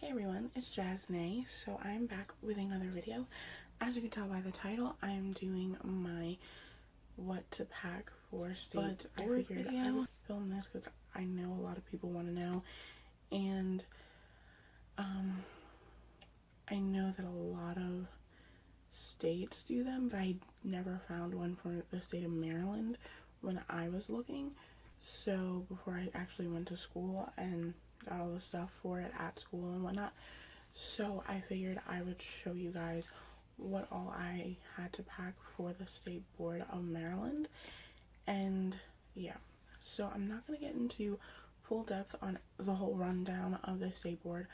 Hey everyone, it's Jasne. So I'm back with another video. As you can tell by the title, I'm doing my what to pack for state board video. I would film this because I know a lot of people want to know, and I know that a lot of states do them, but I never found one for the state of Maryland when I was looking. So before I actually went to school and got all the stuff for it at school and whatnot, so I figured I would show you guys what all I had to pack for the State Board of Maryland. And yeah, so I'm not going to get into full depth on the whole rundown of the State Board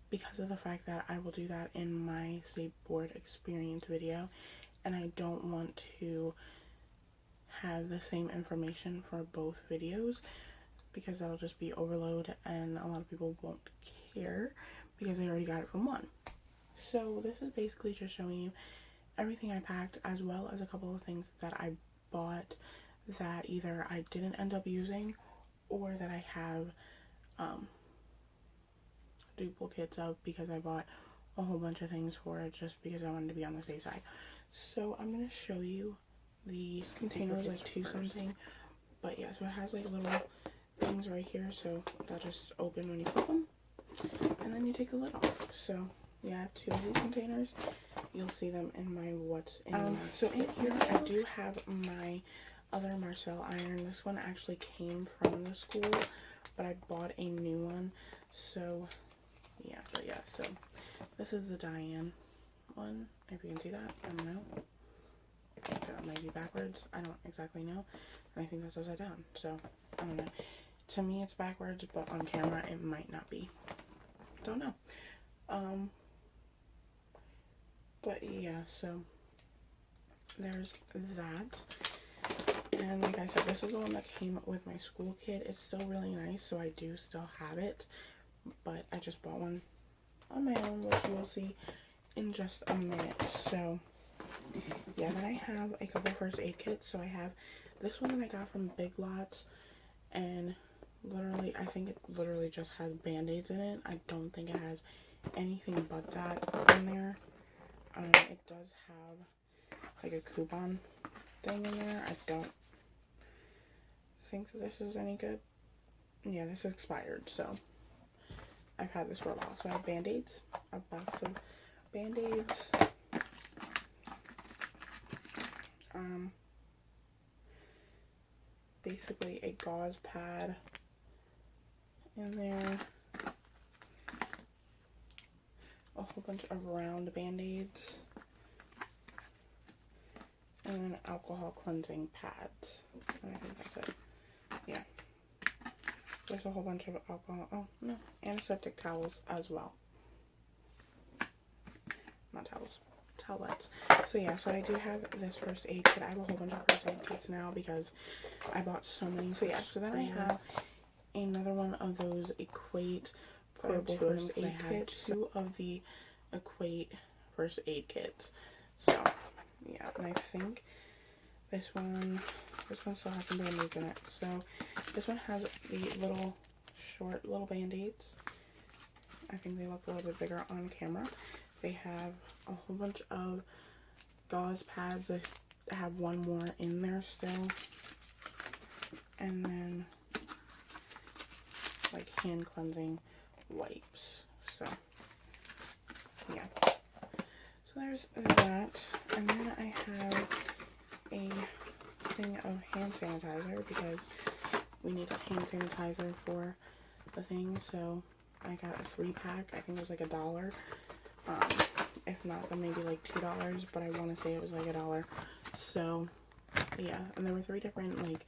because of the fact that I will do that in my State Board experience video, and I don't want to have the same information for both videos because that'll just be overload and a lot of people won't care because they already got it from one. So this is basically just showing you everything I packed, as well as a couple of things that I bought that either I didn't end up using or that I have duplicates of because I bought a whole bunch of things for it just because I wanted to be on the safe side. So I'm going to show you these containers, like two something, but yeah, so it has like little things right here, so they'll just open when you flip them, and then you take the lid off. So yeah, I have two of these containers. You'll see them in my what's in so in here I do have my other Marcel iron. This one actually came from the school, but I bought a new one. So yeah, but yeah, so this is the Diane one, if you can see that. I don't know, that might be backwards, I don't exactly know, and I think that's upside down, so I don't know. To me it's backwards, but on camera it might not be. Don't know. But yeah, so there's that. And like I said, this is the one that came with my school kit. It's still really nice, so I do still have it. But I just bought one on my own, which you will see in just a minute. So yeah, then I have a couple first aid kits. So I have this one that I got from Big Lots, and literally, I think it literally just has band-aids in it. I don't think it has anything but that in there. It does have like a coupon thing in there. I don't think that this is any good. Yeah, this is expired, so I've had this for a while. So I have band-aids, a box of band-aids, basically a gauze pad in there, a whole bunch of round band-aids, and then alcohol cleansing pads. And I think that's it. Yeah. There's a whole bunch of alcohol, oh no, antiseptic towels as well. Not towels, towelettes. So yeah, so I do have this first aid kit. I have a whole bunch of first aid kits now because I bought so many. So yeah, so then I have another one of those Equate portable first aid kits. Two of the Equate first aid kits. So yeah, and I think this one still has some band-aids in it. So this one has the little short little band-aids. I think they look a little bit bigger on camera. They have a whole bunch of gauze pads. I have one more in there still, and then like hand cleansing wipes. So yeah, so there's that. And then I have a thing of hand sanitizer because we need a hand sanitizer for the thing. So I got a 3-pack. I think it was like $1. If not, then maybe like $2, but I want to say it was like $1. So yeah, and there were 3 different like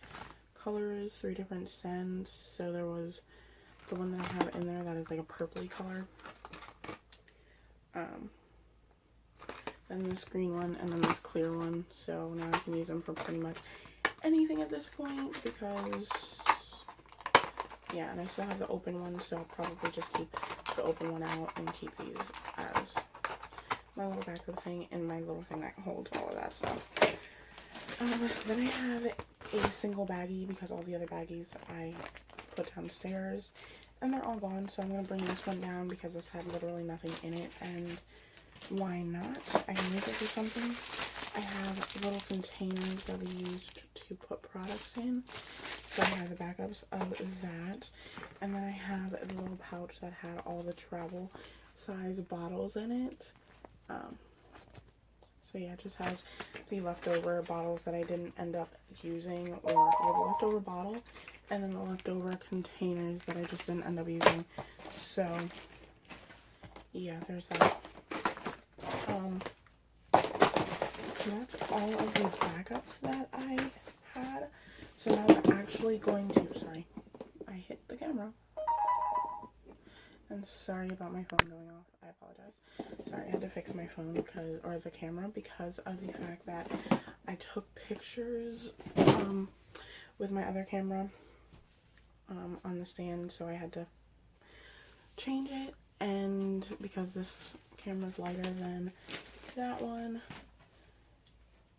colors, 3 different scents. So there was the one that I have in there that is like a purpley color, then this green one, and then this clear one. So now I can use them for pretty much anything at this point because yeah, and I still have the open one, so I'll probably just keep the open one out and keep these as my little backup thing and my little thing that holds all of that stuff. Then I have a single baggie because all the other baggies I put downstairs, and they're all gone, so I'm going to bring this one down because this had literally nothing in it, and why not? I need to do something. I have little containers that we used to put products in, so I have the backups of that, and then I have a little pouch that had all the travel size bottles in it. So yeah, it just has the leftover bottles that I didn't end up using, or well, the leftover bottle, and then the leftover containers that I just didn't end up using. So yeah, there's that. That's all of the backups that I had. So now we're actually going to, sorry, I hit the camera. And sorry about my phone going off. I apologize. Sorry, I had to fix my phone or the camera because of the fact that I took pictures with my other camera on the stand, so I had to change it. And because this camera's lighter than that one,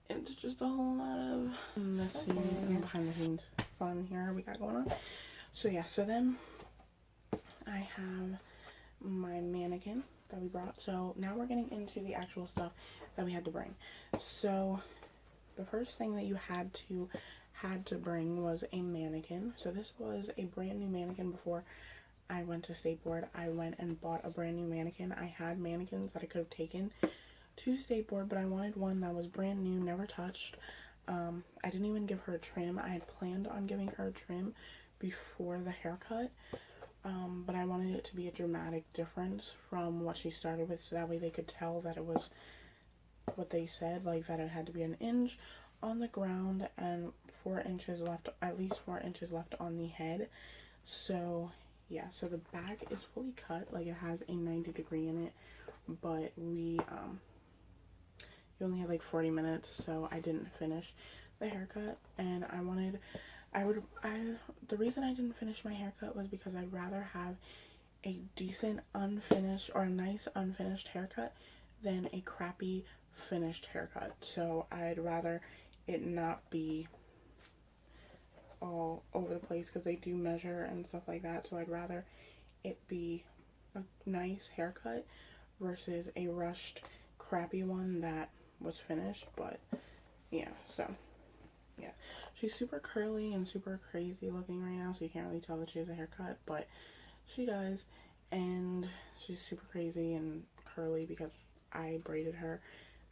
it's just a whole lot of messy and behind the scenes fun here we got going on. So yeah, so then I have my mannequin that we brought. So now we're getting into the actual stuff that we had to bring. So the first thing that you had to bring was a mannequin. So this was a brand new mannequin. Before I went to State Board, I went and bought a brand new mannequin. I had mannequins that I could have taken to State Board, but I wanted one that was brand new, never touched. I didn't even give her a trim. I had planned on giving her a trim before the haircut, but I wanted it to be a dramatic difference from what she started with, so that way they could tell that it was what they said, like that it had to be an inch on the ground and 4 inches left, at least 4 inches left on the head. So yeah, so the back is fully cut, like it has a 90-degree in it, but we only had like 40 minutes, so I didn't finish the haircut. And the reason I didn't finish my haircut was because I'd rather have a decent unfinished, or a nice unfinished haircut than a crappy finished haircut. So I'd rather it not be all over the place, because they do measure and stuff like that. So I'd rather it be a nice haircut versus a rushed crappy one that was finished. But yeah, so yeah, she's super curly and super crazy looking right now, so you can't really tell that she has a haircut, but she does. And she's super crazy and curly because I braided her,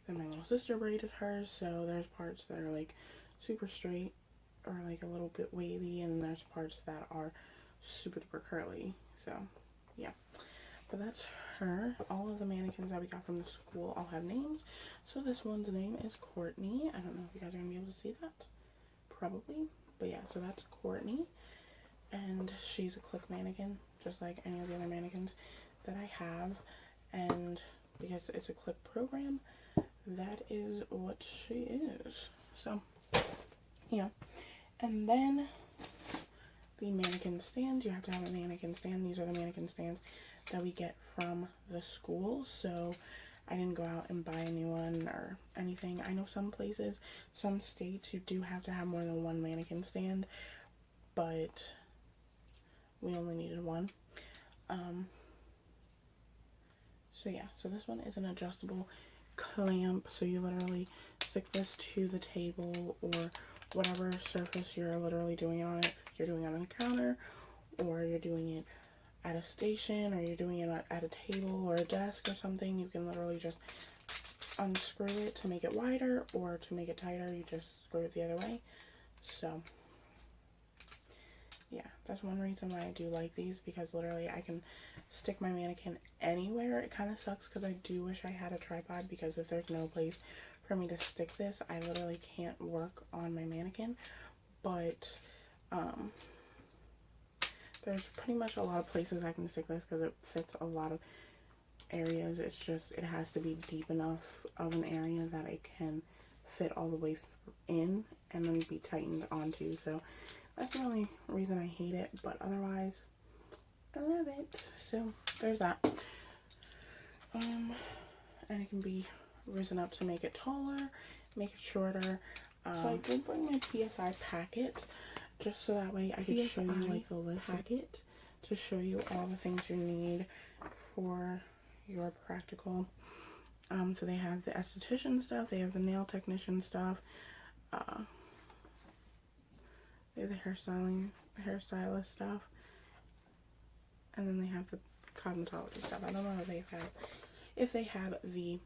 then my little sister braided her. So there's parts that are like super straight or like a little bit wavy, and there's parts that are super duper curly. So yeah, but that's her. All of the mannequins that we got from the school all have names. So this one's name is Courtney. I don't know if you guys are gonna be able to see that, probably, but yeah, so that's Courtney, and she's a click mannequin just like any of the other mannequins that I have. And because it's a click program, that is what she is. So yeah, and then the mannequin stand. You have to have a mannequin stand. These are the mannequin stands that we get from the school, so I didn't go out and buy a new one or anything. I know some places, some states, you do have to have more than one mannequin stand, but we only needed one. So yeah, so this one is an adjustable clamp, so you literally stick this to the table or whatever surface you're literally doing it on. It, if you're doing it on a counter, or you're doing it at a station, or you're doing it at a table or a desk or something, you can literally just unscrew it to make it wider, or to make it tighter, you just screw it the other way. So yeah, that's one reason why I do like these, because literally I can stick my mannequin anywhere. It kind of sucks because I do wish I had a tripod, because if there's no place for me to stick this, I literally can't work on my mannequin. But there's pretty much a lot of places I can stick this because it fits a lot of areas. It's just, it has to be deep enough of an area that it can fit all the way in and then be tightened onto. So that's the only reason I hate it, but otherwise I love it. So there's that. And it can be risen up to make it taller, make it shorter. So I did bring my PSI packet, just so that way I could show you like the list packet, to show you all the things you need for your practical. So they have the esthetician stuff, they have the nail technician stuff, they have the hairstylist stuff, and then they have the cosmetology stuff. I don't know if they have the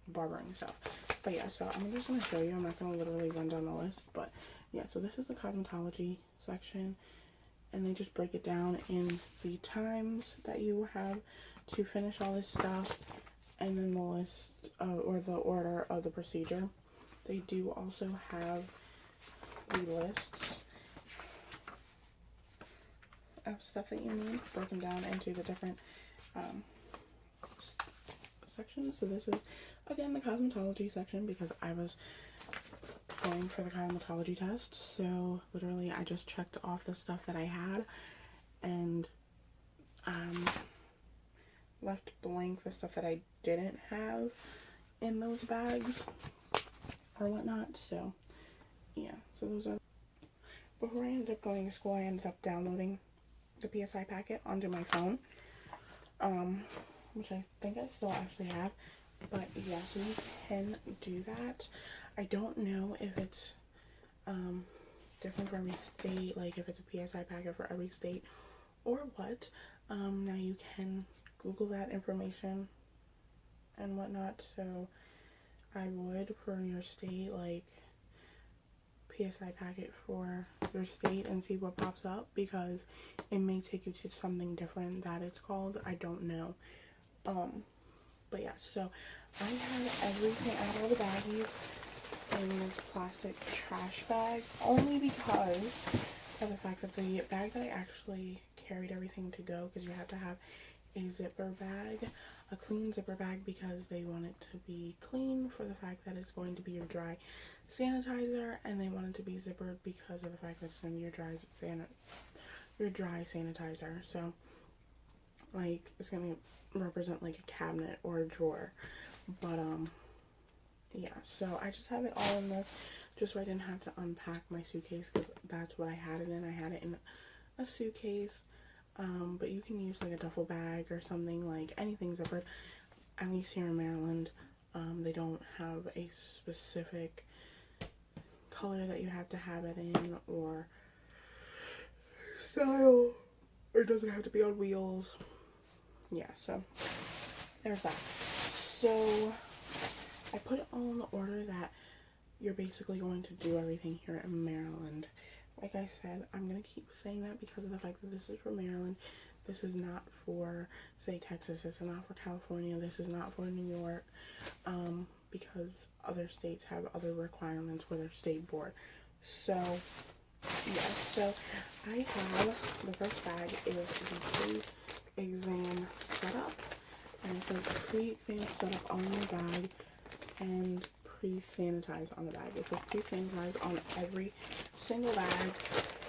barbering stuff. But yeah, so I'm just going to show you. I'm not going to literally run down the list. But yeah, so this is the cosmetology section. And they just break it down in the times that you have to finish all this stuff. And then the list, or the order of the procedure. They do also have the lists of stuff that you need broken down into the different sections. So this is, again, the cosmetology section because I was going for the cosmetology test. So literally I just checked off the stuff that I had and left blank the stuff that I didn't have in those bags or whatnot. So yeah, so those are, before I ended up going to school, I ended up downloading the PSI packet onto my phone, which I think I still actually have. But yeah, so you can do that. I don't know if it's different for every state, like if it's a PSI packet for every state or what. Now you can Google that information and whatnot. So I would, for your state, like PSI packet for your state and see what pops up, because it may take you to something different that it's called. I don't know. But yeah, so I have everything. I have all the baggies in this plastic trash bag, only because of the fact that the bag that I actually carried everything to go, because you have to have a zipper bag, a clean zipper bag, because they want it to be clean for the fact that it's going to be your dry sanitizer, and they want it to be zippered because of the fact that it's going to be your dry sanitizer. So like it's going to represent like a cabinet or a drawer. But yeah, so I just have it all in this, just so I didn't have to unpack my suitcase, because that's what I had it in. I had it in a suitcase. But you can use like a duffel bag or something, like anything zippered. At least here in Maryland, they don't have a specific color that you have to have it in, or style, or it doesn't have to be on wheels. Yeah, so there's that. So I put it all in the order that you're basically going to do everything here in Maryland. Like I said, I'm going to keep saying that because of the fact that this is for Maryland. This is not for, say, Texas. This is not for California. This is not for New York. Because other states have other requirements for their state board. So, yeah. So, I have, the first bag is the pre-exam setup. And it says pre-exam setup on the bag and pre-sanitize on the bag. It says pre-sanitize on every single bag,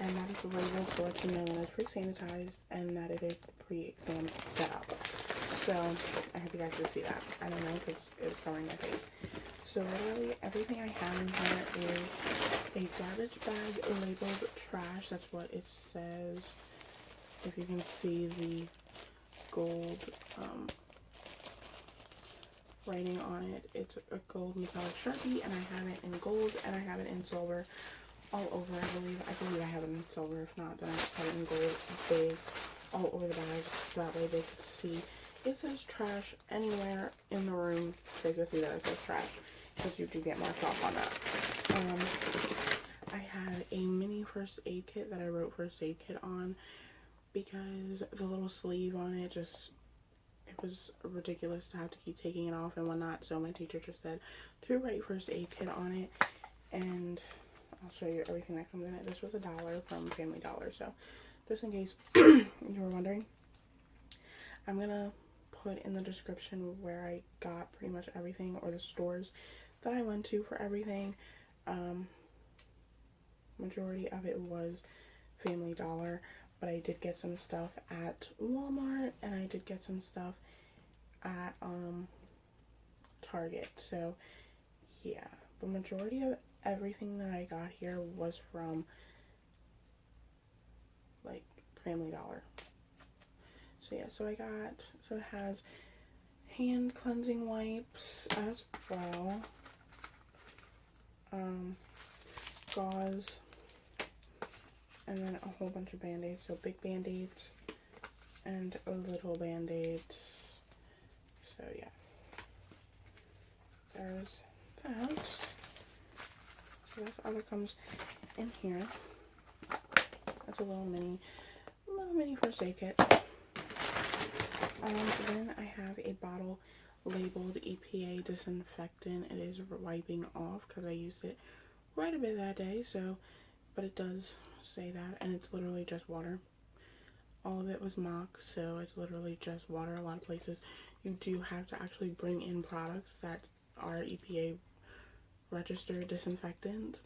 and that is the label to let you know that it's pre-sanitized and that it is pre-exam setup. So I hope you guys can see that. I don't know because it was covering my face. So literally everything I have in here is a garbage bag labeled trash. That's what it says. If you can see the gold writing on it, it's a gold metallic Sharpie, and I have it in gold and I have it in silver all over. I believe I have it in silver. If not, then I just have it in gold big all over the bag, so that way they could see. It says trash anywhere in the room, they can see that it says trash, because you do get marked off on that. I had a mini first aid kit that I wrote first aid kit on, because the little sleeve on it just, it was ridiculous to have to keep taking it off and whatnot. So my teacher just said to write first aid kit on it, and I'll show you everything that comes in it. This was $1 from Family Dollar, so just in case you were wondering, I'm gonna put in the description where I got pretty much everything, or the stores that I went to for everything. Majority of it was Family Dollar, but I did get some stuff at Walmart, and I did get some stuff at Target. So yeah, the majority of everything that I got here was from like Family Dollar. So yeah, so it has hand cleansing wipes as well, gauze, and then a whole bunch of band-aids. So big band-aids and little band-aids. So yeah, there's that. So that's all that comes in here. That's a little mini first aid kit. Then I have a bottle labeled EPA disinfectant. It is wiping off because I used it quite a bit that day. So, but it does say that, and it's literally just water. All of it was mock, so it's literally just water. A lot of places you do have to actually bring in products that are EPA registered disinfectants,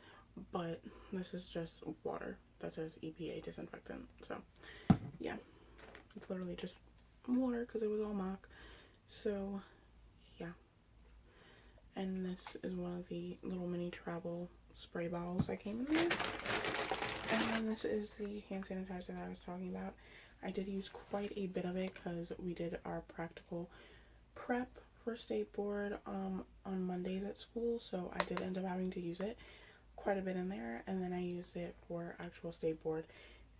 but this is just water that says EPA disinfectant. So yeah, it's literally just water because it was all mock. So yeah, and this is one of the little mini travel spray bottles that came in there. And then this is the hand sanitizer that I was talking about. I did use quite a bit of it because we did our practical prep for state board on Mondays at school, so I did end up having to use it quite a bit in there. And then I used it for actual state board,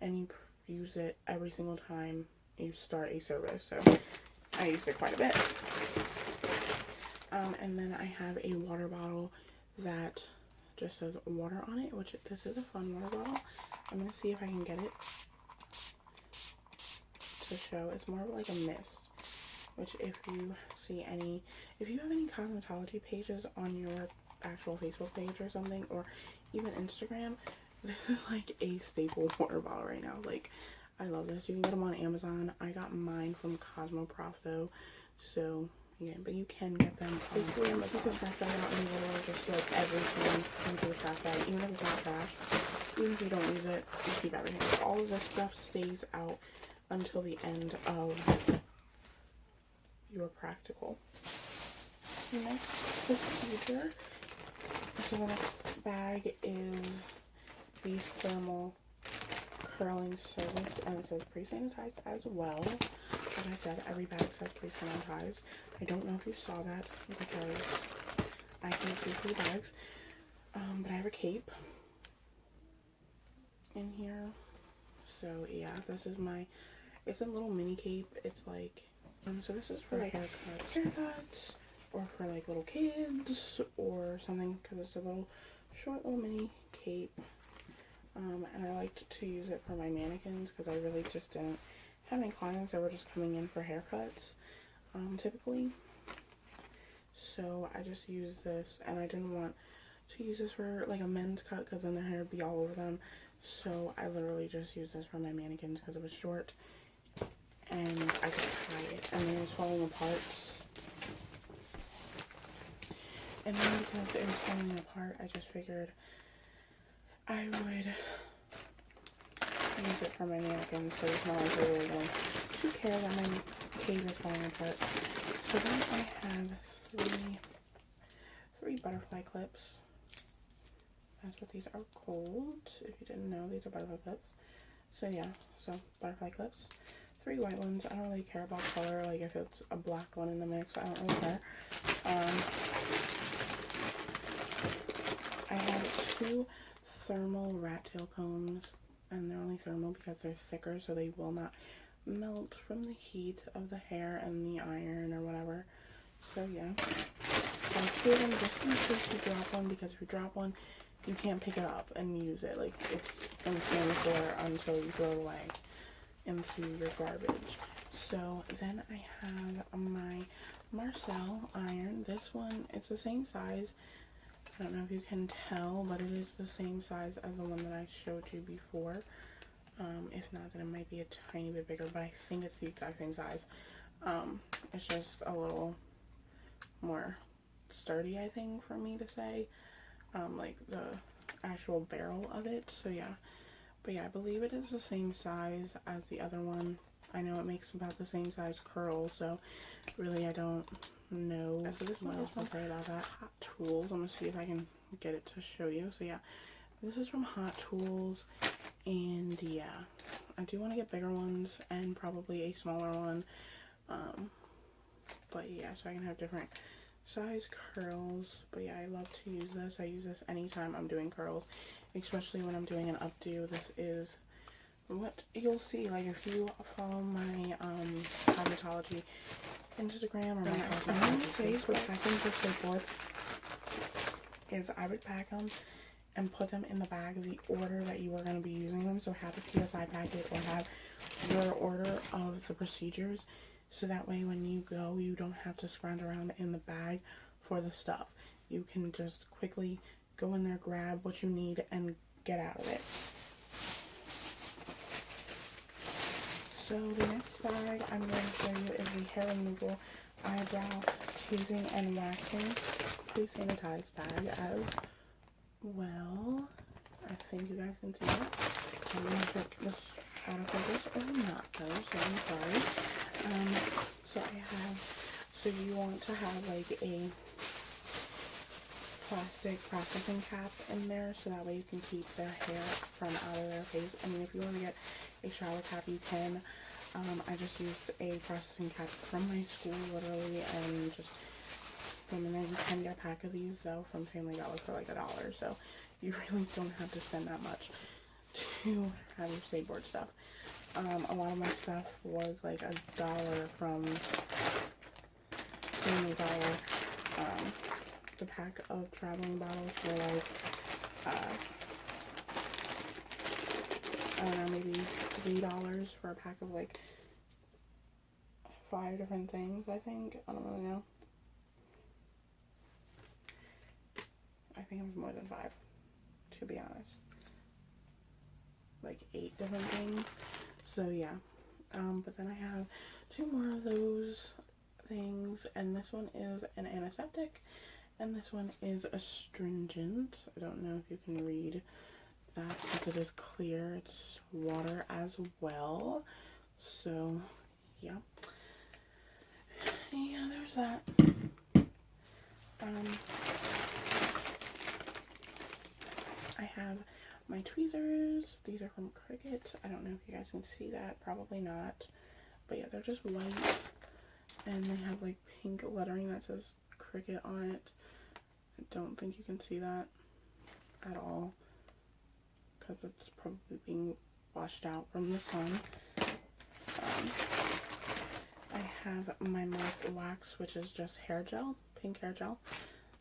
and you use it every single time you start a service, so I used it quite a bit. And then I have a water bottle that just says water on it, which this is a fun water bottle. I'm gonna see if I can get it to show. It's more of like a mist, which if you have any cosmetology pages on your actual Facebook page or something, or even Instagram, this is like a staple water bottle right now. Like, I love this. You can get them on Amazon. I got mine from Cosmoprof though, so yeah, but you can get them. Basically, you can trash that out and literally just like everything into the trash bag, even if it's not trash. Even if you don't use it, you keep everything. All of this stuff stays out until the end of your practical. Next procedure. So the next bag is the thermal curling service, and it says pre-sanitized as well. Like I said, every bag says pre-sanitized. I don't know if you saw that because I can't see through bags. But I have a cape in here. So yeah, this is it's a little mini cape. It's like, so this is for like haircuts, or for like little kids or something, because it's a short little mini cape. And I liked to use it for my mannequins because I really just didn't have any clients that were just coming in for haircuts, typically. So I just used this, and I didn't want to use this for like a men's cut because then their hair would be all over them. So I literally just used this for my mannequins because it was short and I could tie it, and then it was falling apart. And then because it was falling apart, I just figured I would use it for my mannequins, so it's not like they're really going to care that my cape is falling apart. So then I have three butterfly clips. That's what these are called. If you didn't know, these are butterfly clips. So yeah, so butterfly clips. 3 white ones. I don't really care about color. Like if it's a black one in the mix, I don't really care. I have 2 thermal rat tail combs, and they're only thermal because they're thicker, so they will not melt from the heat of the hair and the iron or whatever. So yeah, I have 2 of them just in case you drop one, because if you drop one, you can't pick it up and use it. Like, it's gonna stay on the floor until you throw it away into your garbage. So then I have my Marcel iron. This one, it's the same size. I don't know if you can tell, but it is the same size as the one that I showed you before. If not, then it might be a tiny bit bigger, but I think it's the exact same size. It's just a little more sturdy, I think, for me to say. Like the actual barrel of it. So yeah, but yeah, I believe it is the same size as the other one. I know it makes about the same size curl, so really I don't know. So this one is what to say about that. Hot Tools. I'm gonna see if I can get it to show you. So yeah, this is from Hot Tools, And yeah, I do want to get bigger ones and probably a smaller one. But yeah, so I can have different size curls. But yeah, I love to use this. I use this anytime I'm doing curls, especially when I'm doing an updo. This is what you'll see. Like, if you follow my cosmetology Instagram or my cosmetology for packing for skateboard, is I would pack them and put them in the bag the order that you are going to be using them. So have a PSI packet or have your order of the procedures, so that way when you go, you don't have to scrounge around in the bag for the stuff. You can just quickly go in there, grab what you need, and get out of it. So the next bag I'm going to show you is the hair removal, eyebrow teasing, and waxing pre-sanitized bag as well. I think you guys can see that. I'm going to put this out of focus or not though, so I'm sorry. So you want to have like a plastic processing cap in there, so that way you can keep their hair from out of their face. I mean, if you want to get a shower cap, you can. I just used a processing cap from my school, literally, and just put them in there. You can get a pack of these, though, from Family Dollar for like $1, so you really don't have to spend that much to have your skateboard stuff. A lot of my stuff was like $1 from Family Dollar. The pack of traveling bottles were like, I don't know, maybe $3 for a pack of like 5 different things, I think. I don't really know. I think it was more than 5, to be honest. Like 8 different things. So yeah. But then I have 2 more of those things, and this one is an antiseptic, and this one is astringent. I don't know if you can read that because it is clear. It's water as well. So yeah. Yeah, there's that. I have my tweezers. These are from Cricut. I don't know if you guys can see that. Probably not. But yeah, they're just white. And they have like pink lettering that says Cricut on it. I don't think you can see that at all, because it's probably being washed out from the sun. I have my mouth wax, which is just hair gel, pink hair gel.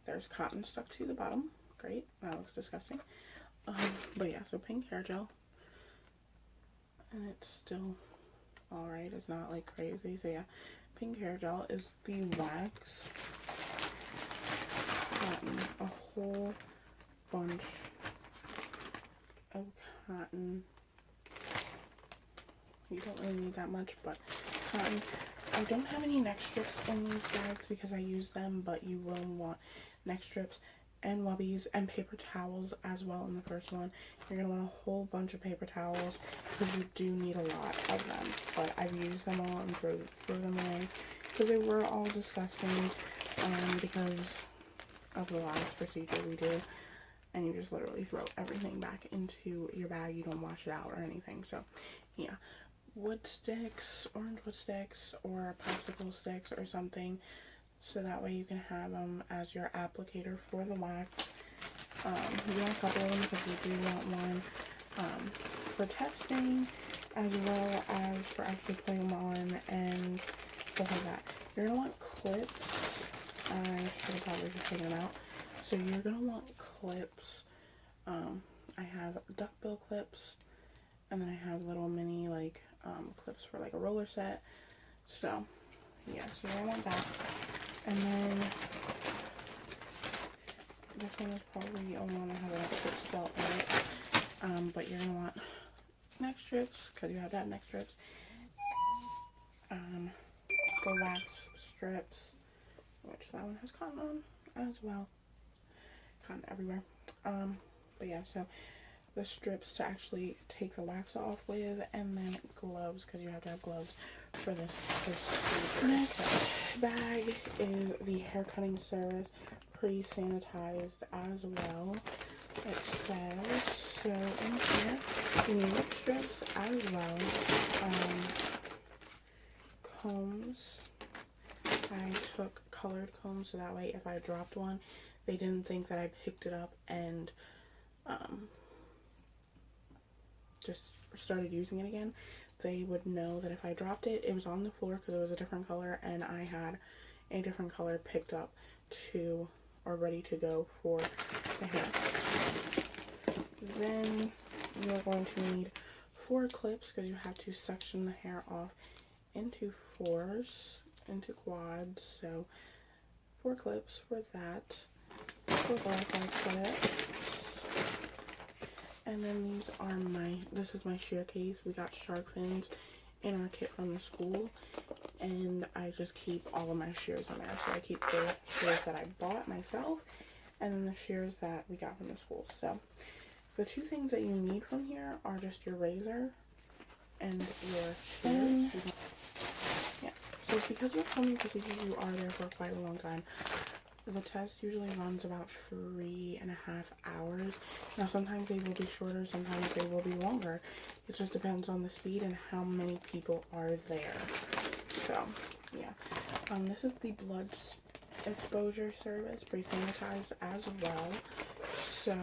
There's cotton stuck to the bottom. Great. That looks disgusting. But yeah, so pink hair gel. And it's still alright. It's not like crazy. So yeah, pink hair gel is the wax. Cotton. A whole bunch of cotton. You don't really need that much, but cotton. I don't have any neck strips in these bags because I use them, but you will want neck strips and wubbies and paper towels as well in the first one. You're going to want a whole bunch of paper towels because you do need a lot of them. But I've used them all and threw them away because they were all disgusting because of the last procedure we did. And you just literally throw everything back into your bag. You don't wash it out or anything. So yeah. Wood sticks, orange wood sticks, or popsicle sticks or something, so that way you can have them as your applicator for the wax. You want a couple of them because you do want one for testing, as well as for actually putting them on and stuff like that. You're going to want clips. I should have probably just taken them out. So you're going to want clips. I have duckbill clips, and then I have little mini like clips for like a roller set. So yeah, so you're gonna want that. And then this one is probably the only one that has a neck strip still in it. But you're gonna want neck strips because you have to have neck strips. The wax strips, which that one has cotton on as well. Cotton everywhere. But yeah, so the strips to actually take the wax off with, and then gloves because you have to have gloves for this procedure. Next bag is the hair cutting service pre-sanitized as well. it says, so in here, you need lip strips as well, combs. I took colored combs so that way if I dropped one, they didn't think that I picked it up and just started using it again. They would know that if I dropped it, it was on the floor because it was a different color and I had a different color picked up to or ready to go for the hair. Then you're going to need 4 clips because you have to section the hair off into 4s, into quads. So 4 clips for that, 4 butterfly clips. And then these are this is my shear case. We got shark fins in our kit from the school, and I just keep all of my shears in there. So I keep the shears that I bought myself, and then the shears that we got from the school. So the 2 things that you need from here are just your razor and your shears. Yeah, so because you're filming procedures, you are there for quite a long time. The test usually runs about 3.5 hours. Now sometimes they will be shorter, sometimes they will be longer. It just depends on the speed and how many people are there. So yeah, this is the blood exposure service, pre-sanitized as well. So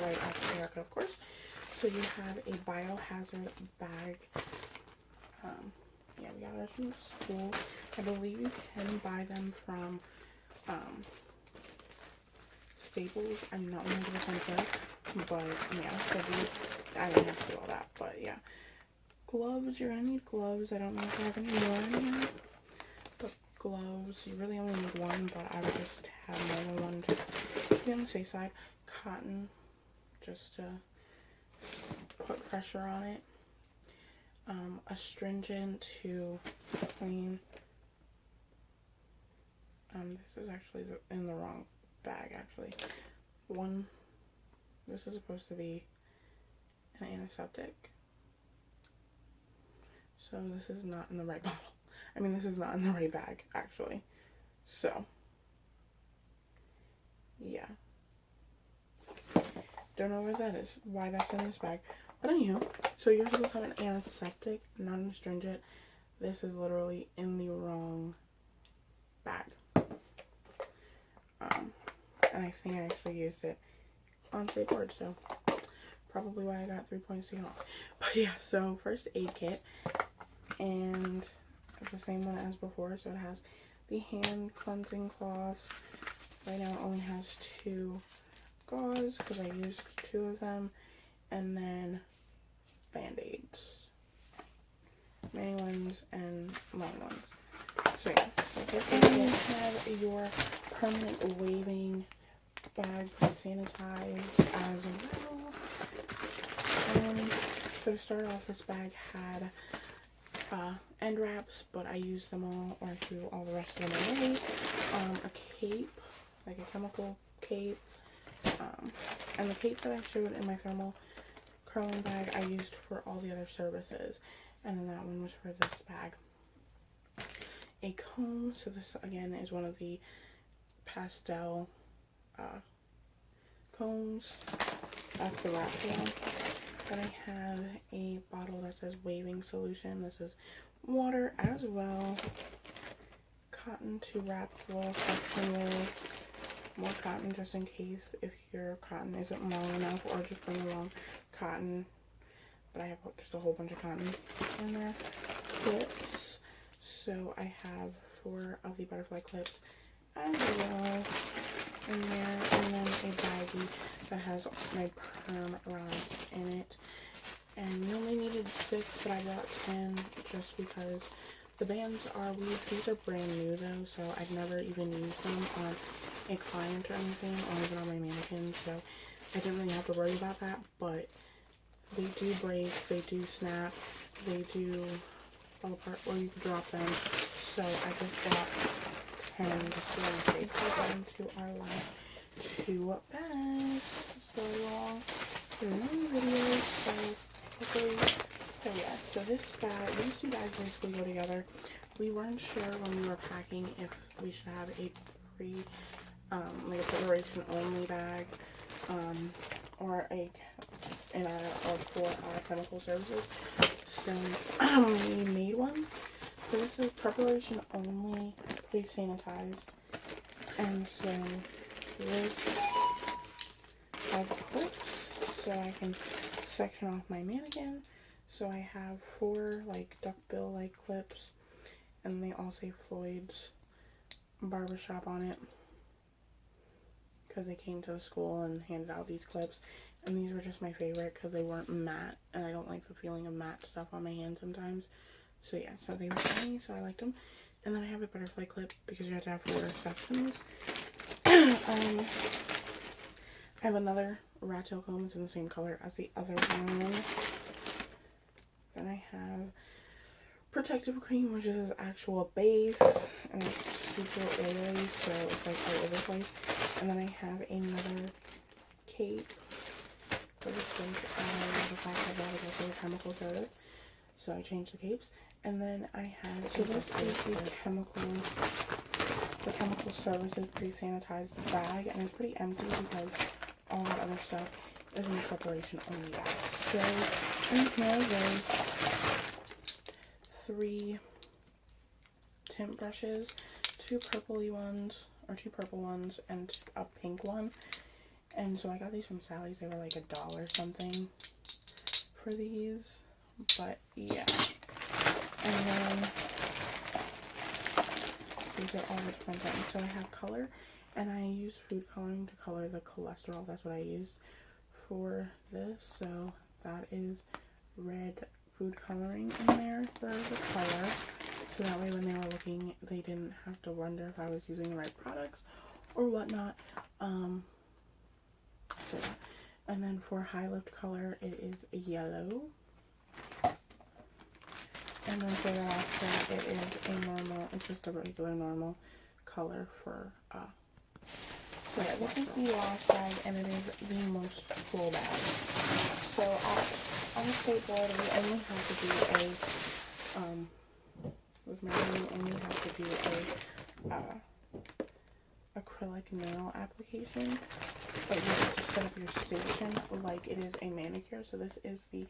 right after the haircut, of course. So you have a biohazard bag. Yeah, we got it from the school. I believe you can buy them from Staples. I'm not 100% sure, but yeah, so I didn't have to do all that, but yeah. Gloves, you're gonna need gloves. I don't know if I have any more in here, but gloves, you really only need 1, but I would just have more than 1 to be on the safe side. Cotton, just to put pressure on it. Astringent to clean. This is actually in the wrong bag, actually. This is supposed to be an antiseptic. So this is not in the right bottle. I mean, this is not in the right bag, actually. So, yeah. Don't know where that is, why that's in this bag. But anywho, so you're supposed to have an antiseptic, not an astringent. This is literally in the wrong bag. And I think I actually used it on skateboard, so probably why I got 3 points taken off. But yeah, so first aid kit, and it's the same one as before. So it has the hand cleansing cloths. Right now it only has 2 gauze because I used 2 of them, and then band-aids, mini ones and long ones. So yeah, so first you have your permanent waving bag sanitized as well. So to start off, this bag had end wraps, but I used them all, or I threw all the rest of them away. A cape, like a chemical cape, and the cape that I showed in my thermal curling bag I used for all the other services, and then that one was for this bag. A comb, so this again is one of the pastel combs. That's the wrap one. Then I have a bottle that says waving solution. This is water as well. Cotton to wrap the little section with. More cotton just in case if your cotton isn't long enough, or just bring along cotton. But I have just a whole bunch of cotton in there. Clips. So I have 4 of the butterfly clips as well in there, and then a baggie that has my perm rods in it. And we only needed 6, but I bought 10 just because the bands are weird. These are brand new though, so I've never even used them on a client or anything, or even on my mannequin, so I didn't really have to worry about that. But they do break, they do snap, they do fall apart, or you can drop them. So I just bought 10 just to be safe. We're going to our last 2 bags. So long, long video. So hopefully, so yeah. So this bag, these 2 bags basically go together. We weren't sure when we were packing if we should have a like a preparation only bag, or for our chemical services. So we made one. So this is preparation only, please sanitized. And so this has clips so I can section off my mannequin. So I have 4 like duckbill like clips, and they all say Floyd's Barbershop on it because they came to the school and handed out these clips, and these were just my favorite because they weren't matte, and I don't like the feeling of matte stuff on my hand sometimes. So yeah, so they were shiny, so I liked them. And then I have a butterfly clip because you have to have 4 sections. I have another rat tail comb. It's in the same color as the other one. Then I have protective cream, which is actual base, and it's super oily, so it's like all over the place. And then I have another cape for the sake of the fact that I gotta go through the chemical service, so I changed the capes. And then I have, so this is the chemical services pre-sanitized bag, and it's pretty empty because all the other stuff is in the preparation only bag. So in here there's 3 tint brushes, 2 purpley ones, or 2 purple ones, and a pink one. And so I got these from Sally's. They were like $1 something for these, but yeah. And then these are all the different things. So I have color, and I use food coloring to color the cholesterol. That's what I used for this. So that is red food coloring in there for the color. So that way when they were looking, they didn't have to wonder if I was using the right products or whatnot. So, and then for high lift color, it is yellow. And then for the last one, it is a normal, it's just a regular normal color for, so yeah, this is the last bag, and it is the most full bag. So on the skateboard, we only have to do with Mary, we only have to do a, acrylic nail application, but you have to set up your station like it is a manicure. So this is the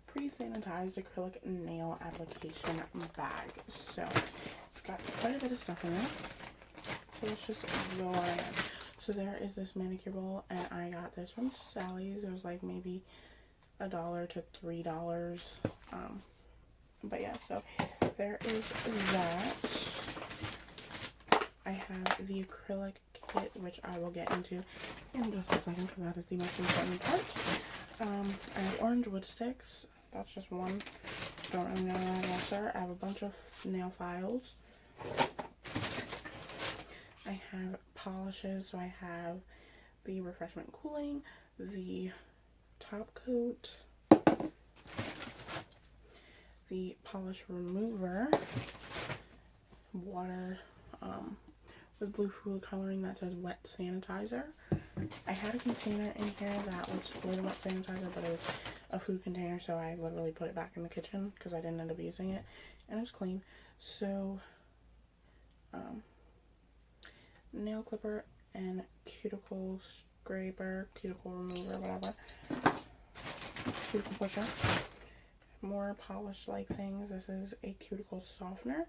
pre-sanitized acrylic nail application bag. So it's got quite a bit of stuff in it. So let's just go on in. So there is this manicure bowl, and I got this from Sally's. It was like maybe $1 to $3. But yeah, so there is that. I have the acrylic kit, which I will get into in just a second because that is the most important part. I have orange wood sticks. That's just one. Don't really know what else are. I have a bunch of nail files. I have polishes. So I have the refreshment cooling, the top coat, the polish remover, water with blue food coloring that says wet sanitizer. I had a container in here that was for the wet sanitizer, but it was a food container, so I literally put it back in the kitchen because I didn't end up using it, and it was clean. So nail clipper and cuticle scraper, cuticle remover, whatever, cuticle pusher, more polish like things. This is a cuticle softener,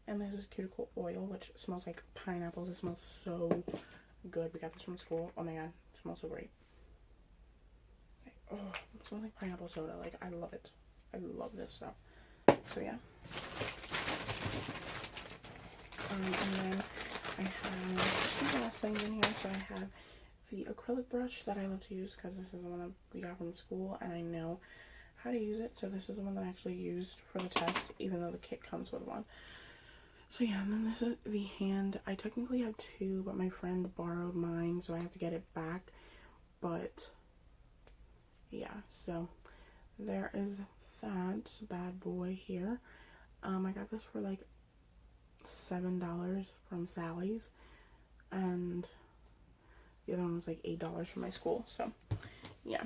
and this is cuticle oil, which smells like pineapples. It smells so good. We got this from school. Oh my god, it smells so great. Like, oh, it smells like pineapple soda. Like, I love it. I love this stuff. So yeah. And then I have 2 last things in here. So I have the acrylic brush that I love to use because this is the one that we got from school, and I know how to use it. So this is the one that I actually used for the test, even though the kit comes with one. So yeah, and then this is the hand. I technically have 2, but my friend borrowed mine, so I have to get it back. But yeah, so there is that bad boy here. I got this for like $7 from Sally's, and the other one was like $8 from my school. So yeah,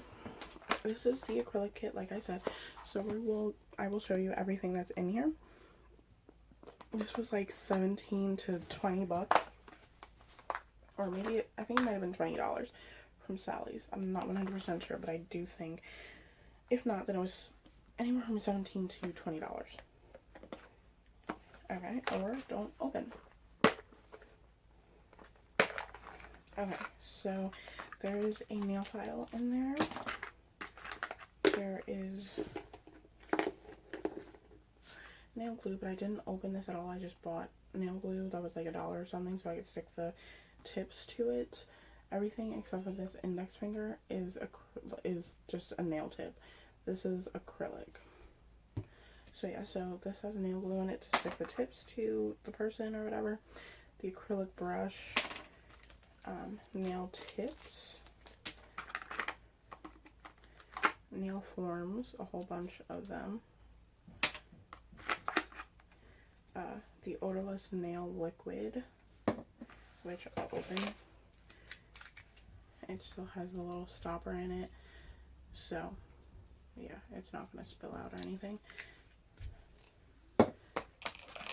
this is the acrylic kit, like I said. So I will show you everything that's in here. This was like 17 to 20 bucks. or maybe, I think it might have been $20 from Sally's. I'm not 100% sure, but I do think, if not, then it was anywhere from $17 to $20. Okay, or don't open. Okay, so there is a nail file in there. There is nail glue, but I didn't open this at all. I just bought nail glue that was like $1 or something, so I could stick the tips to it. Everything except for this index finger is just a nail tip. This is acrylic. So yeah, so this has nail glue in it to stick the tips to the person or whatever. The acrylic brush, nail tips, nail forms, a whole bunch of them. The odorless nail liquid, which I'll open. It still has the little stopper in it, so yeah, it's not going to spill out or anything.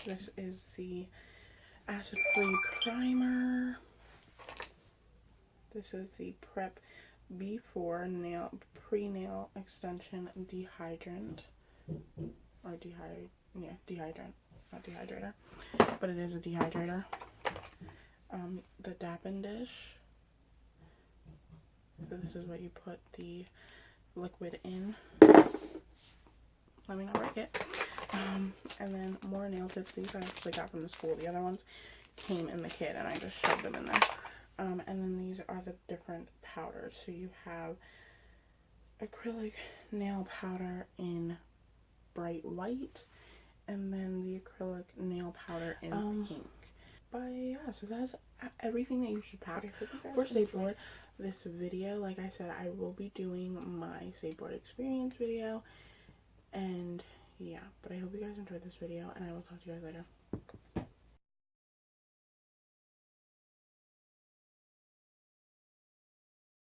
This is the acid-free primer. This is the Prep B4 nail pre-nail extension dehydrant, or dehydrant, not dehydrator, but it is a dehydrator. The Dappen dish. So this is what you put the liquid in. Let me not break it. And then more nail tips. These I actually got from the school. The other ones came in the kit and I just shoved them in there. And then these are the different powders. So you have acrylic nail powder in bright white, and then the acrylic nail powder in pink. But yeah, so that's everything that you should pack for skateboard. This video, like I said, I will be doing my skateboard experience video, and yeah, but I hope you guys enjoyed this video, and I will talk to you guys later.